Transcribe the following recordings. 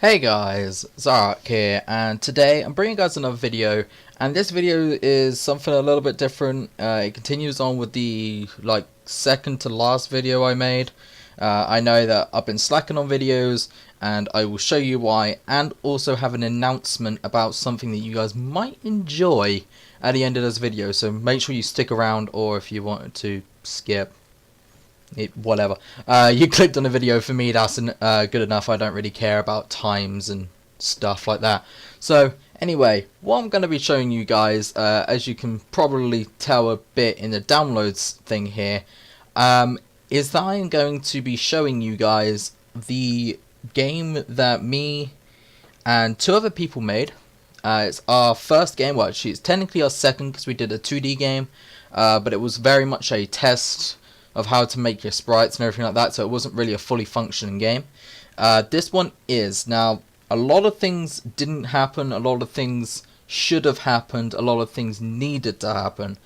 Hey guys, Zoroarrkk here, and today I'm bringing you guys another video, and this video is something a little bit different. It continues on with the second to last video I made. I know that I've been slacking on videos, and I will show you why, and also have an announcement about something that you guys might enjoy at the end of this video, so make sure you stick around, or if you wanted to skip, whatever. You clicked on a video. For me, that's good enough. I don't really care about times and stuff like that. So anyway, what I'm going to be showing you guys, as you can probably tell a bit in the downloads thing here, is that I am going to be showing you guys the game that me and two other people made. It's our first game. Well, actually, it's technically our second because we did a 2D game, but it was very much a test of how to make your sprites and everything like that, so it wasn't really a fully functioning game. This one is. Now, a lot of things didn't happen, a lot of things should have happened, a lot of things needed to happen.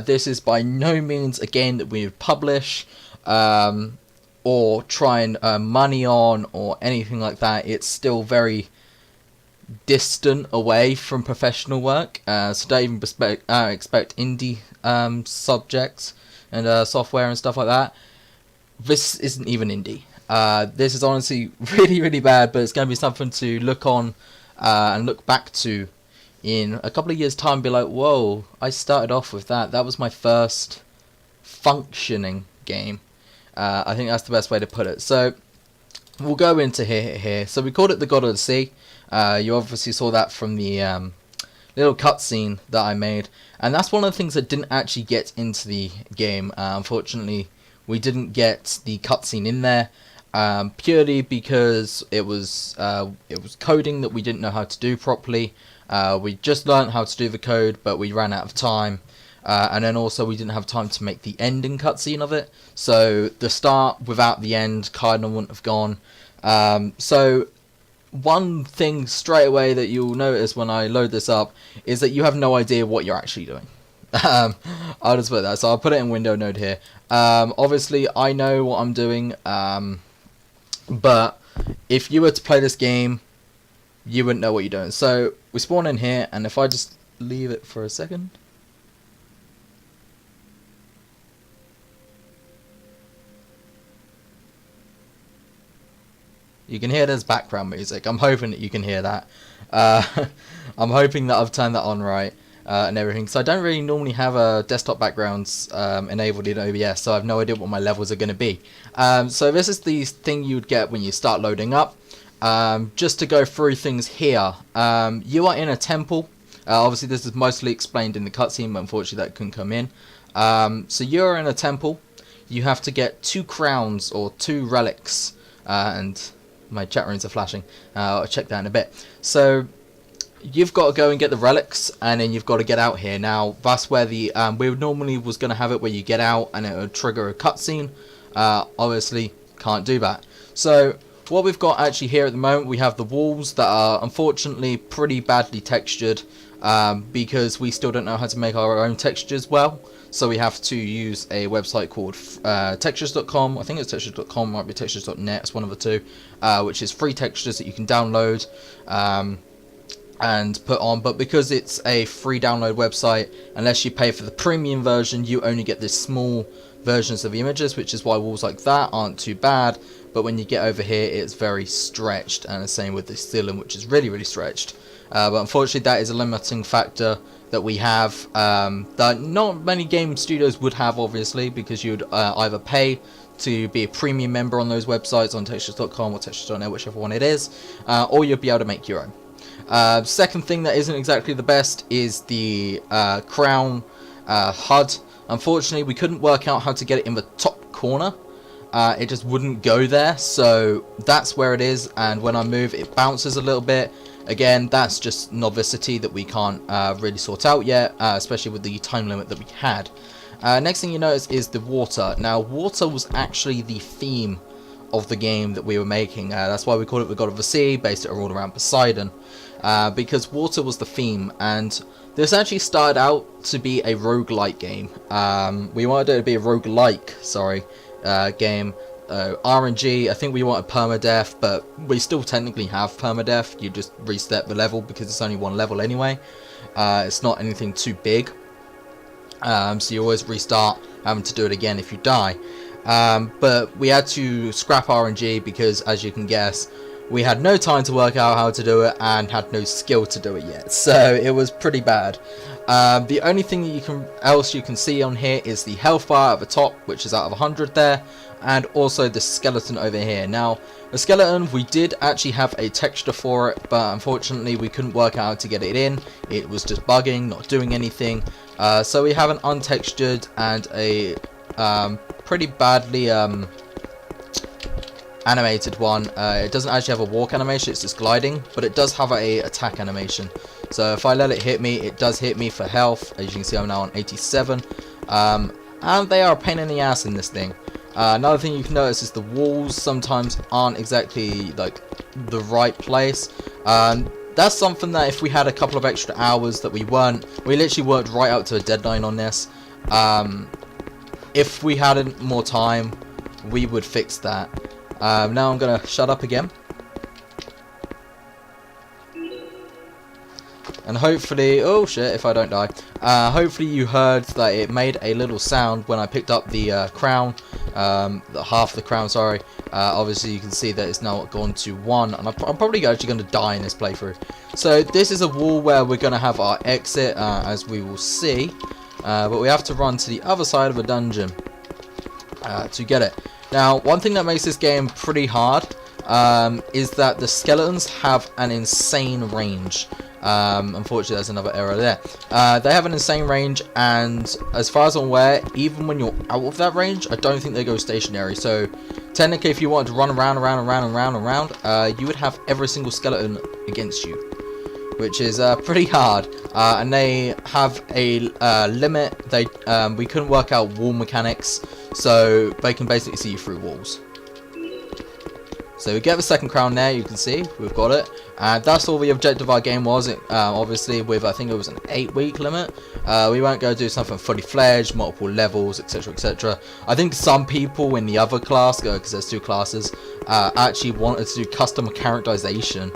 This is by no means a game that we would publish or try and earn money on or anything like that. It's still very distant away from professional work, so don't even expect indie subjects and software and stuff like that. This isn't even indie. This is honestly really bad, but it's going to be something to look on and look back to in a couple of years' time. Be like, whoa, I started off with that. That was my first functioning game. I think that's the best way to put it. So we'll go into here. So we called it the God of the Sea. You obviously saw that from the little cutscene that I made, and that's one of the things that didn't actually get into the game. Unfortunately, we didn't get the cutscene in there purely because it was coding that we didn't know how to do properly. We just learned how to do the code, but we ran out of time, and then also we didn't have time to make the ending cutscene of it. So the start without the end kind of wouldn't have gone. So one thing straight away that you'll notice when I load this up is that you have no idea what you're actually doing. I'll just put that. So I'll put it in window node here. Obviously, I know what I'm doing, but if you were to play this game, you wouldn't know what you're doing. So we spawn in here, and if I just leave it for a second. You can hear there's background music. I'm hoping that you can hear that. I'm hoping that I've turned that on right and everything. So I don't really normally have desktop backgrounds enabled in OBS, so I have no idea what my levels are going to be. So this is the thing you'd get when you start loading up. Just to go through things here, you are in a temple. Obviously this is mostly explained in the cutscene, but unfortunately that couldn't come in. So you're in a temple. You have to get 2 crowns or 2 relics, and my chat rooms are flashing. I'll check that in a bit. So you've got to go and get the relics, and then you've got to get out here. Now that's where the we normally was going to have it where you get out and it would trigger a cutscene. Obviously can't do that. So what we've got actually here at the moment, we have the walls that are unfortunately pretty badly textured, because we still don't know how to make our own textures well. So we have to use a website called textures.com. I think it's textures.com, might be textures.net, it's one of the two, which is free textures that you can download and put on. But because it's a free download website, unless you pay for the premium version, you only get this small versions of the images, which is why walls like that aren't too bad. But when you get over here, it's very stretched, and the same with the ceiling, which is really stretched. But unfortunately, that is a limiting factor that we have, that not many game studios would have, obviously, because you'd either pay to be a premium member on those websites, on textures.com or textures.net, whichever one it is, or you'd be able to make your own. Second thing that isn't exactly the best is the crown HUD. Unfortunately, we couldn't work out how to get it in the top corner. It just wouldn't go there, so that's where it is, and when I move it bounces a little bit. Again, that's just novicity that we can't really sort out yet, especially with the time limit that we had. Next thing you notice is the water. Now, water was actually the theme of the game that we were making. That's why we called it the God of the Sea, based it all around Poseidon, because water was the theme, and this actually started out to be a roguelike game. We wanted it to be a roguelike, sorry, game, RNG, I think we wanted permadeath, but we still technically have permadeath. You just reset the level because it's only one level anyway. It's not anything too big. So you always restart having to do it again if you die. But we had to scrap RNG because, as you can guess, we had no time to work out how to do it and had no skill to do it yet. So it was pretty bad. The only thing else you can see on here is the health bar at the top, which is out of 100 there, and also the skeleton over here. Now, the skeleton, we did actually have a texture for it, but unfortunately we couldn't work out how to get it in. It was just bugging, not doing anything. So we have an untextured and a pretty badly animated one. It doesn't actually have a walk animation, it's just gliding, but it does have a attack animation. So if I let it hit me, it does hit me for health. As you can see, I'm now on 87. And they are a pain in the ass in this thing. Another thing you can notice is the walls sometimes aren't exactly like the right place. That's something that if we had a couple of extra hours that we literally worked right out to a deadline on this. If we had more time, we would fix that. Now I'm gonna shut up again. And hopefully, oh shit, if I don't die. Hopefully you heard that it made a little sound when I picked up the crown. Half the crown, sorry. Obviously you can see that it's now gone to 1. And I'm probably actually going to die in this playthrough. So this is a wall where we're going to have our exit, as we will see. But we have to run to the other side of a dungeon to get it. Now, one thing that makes this game pretty hard is that the skeletons have an insane range. Unfortunately, there's another error there. They have an insane range, and as far as I'm aware, even when you're out of that range, I don't think they go stationary. So, technically, if you wanted to run around, you would have every single skeleton against you, which is pretty hard. And they have a limit. We couldn't work out wall mechanics, so they can basically see you through walls. So we get the second crown there, you can see, we've got it. And that's all the objective of our game was. Obviously, with, I think it was an 8-week limit. We won't go do something fully fledged, multiple levels, etc, etc. I think some people in the other class, because there's 2 classes, actually wanted to do custom characterization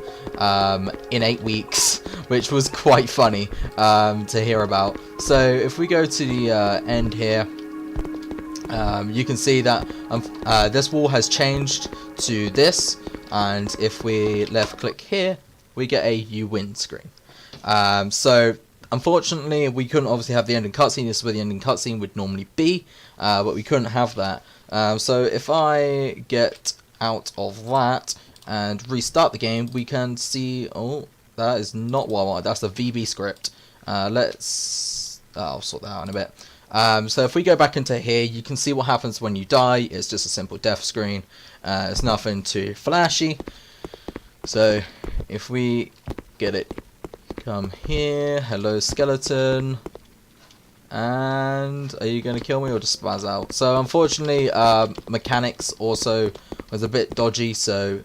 in 8 weeks, which was quite funny to hear about. So if we go to the end here, you can see that this wall has changed to this, and if we left click here, we get a you win screen. So unfortunately we couldn't obviously have the ending cutscene. This is where the ending cutscene would normally be, but we couldn't have that. So if I get out of that and restart the game, we can see, oh, that is not what I wanted. That's the VB script. I'll sort that out in a bit. So if we go back into here, you can see what happens when you die. It's just a simple death screen. It's nothing too flashy. So if we get it, come here, hello skeleton, and are you going to kill me or just spaz out? So unfortunately, mechanics also was a bit dodgy, so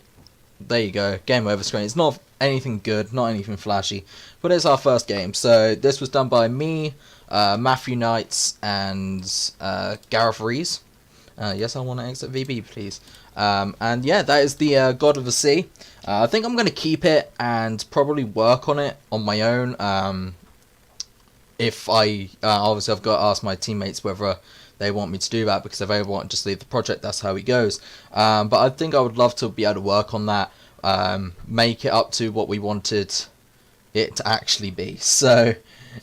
there you go, game over screen. It's not anything good, not anything flashy, but it's our first game. So this was done by me, Matthew Knights, and Gareth Rees. Yes, I want to exit VB, please. And yeah, that is the God of the Sea. I think I'm going to keep it and probably work on it on my own. If I obviously I've got to ask my teammates whether they want me to do that, because if they want to just leave the project, that's how it goes. But I think I would love to be able to work on that, make it up to what we wanted it to actually be. So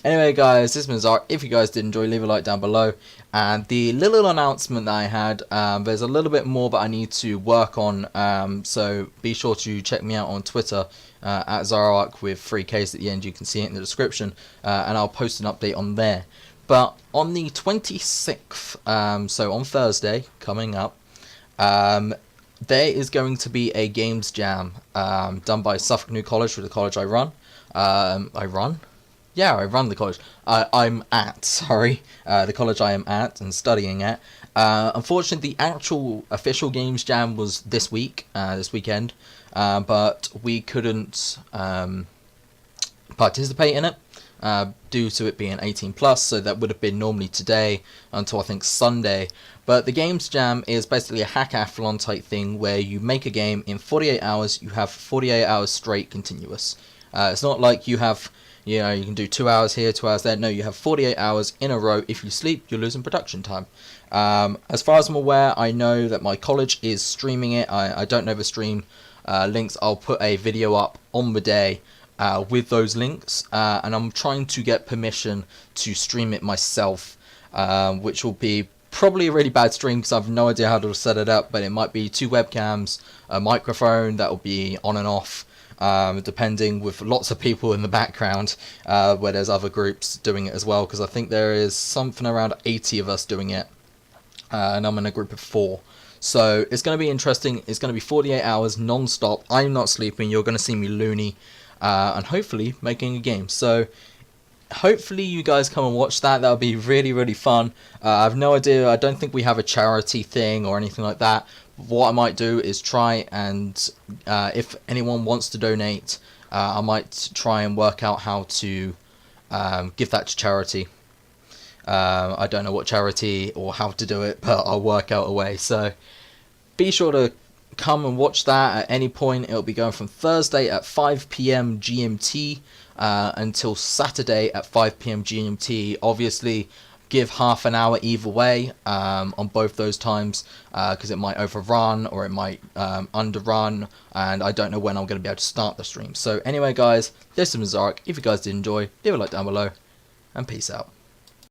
anyway guys, this has been Zoroarrkk. If you guys did enjoy, leave a like down below. And the little announcement that I had, there's a little bit more that I need to work on, so be sure to check me out on Twitter at Zoroarrkk with 3Ks at the end. You can see it in the description, and I'll post an update on there. But on the 26th, so on Thursday coming up, there is going to be a games jam done by Suffolk New College, for the college I run. Yeah, I run the college. I'm at, sorry, the college I am at and studying at. Unfortunately, the actual official games jam was this weekend, but we couldn't participate in it. due to it being 18 plus, so that would have been normally today until I think Sunday. But the Games Jam is basically a hackathon type thing where you make a game in 48 hours, you have 48 hours straight continuous. It's not like you have, you know, you can do 2 hours here, 2 hours there. No, you have 48 hours in a row. If you sleep, you're losing production time. As far as I'm aware, I know that my college is streaming it. I don't know the stream links. I'll put a video up on the day with those links, and I'm trying to get permission to stream it myself, which will be probably a really bad stream because I have no idea how to set it up, but it might be 2 webcams, a microphone that will be on and off, depending, with lots of people in the background, where there's other groups doing it as well, because I think there is something around 80 of us doing it, and I'm in a group of 4. So it's going to be interesting. It's going to be 48 hours non-stop. I'm not sleeping. You're going to see me loony, and hopefully making a game. So hopefully you guys come and watch that. That'll be really, really fun. I have no idea. I don't think we have a charity thing or anything like that. What I might do is try and, if anyone wants to donate, I might try and work out how to give that to charity. I don't know what charity or how to do it, but I'll work out a way. So be sure to come and watch that at any point. It'll be going from Thursday at 5 PM GMT until Saturday at 5 PM GMT. Obviously, give half an hour either way on both those times, because it might overrun or it might underrun, and I don't know when I'm going to be able to start the stream. So anyway guys, this is Zoroarrkk. If you guys did enjoy, leave a like down below, and peace out.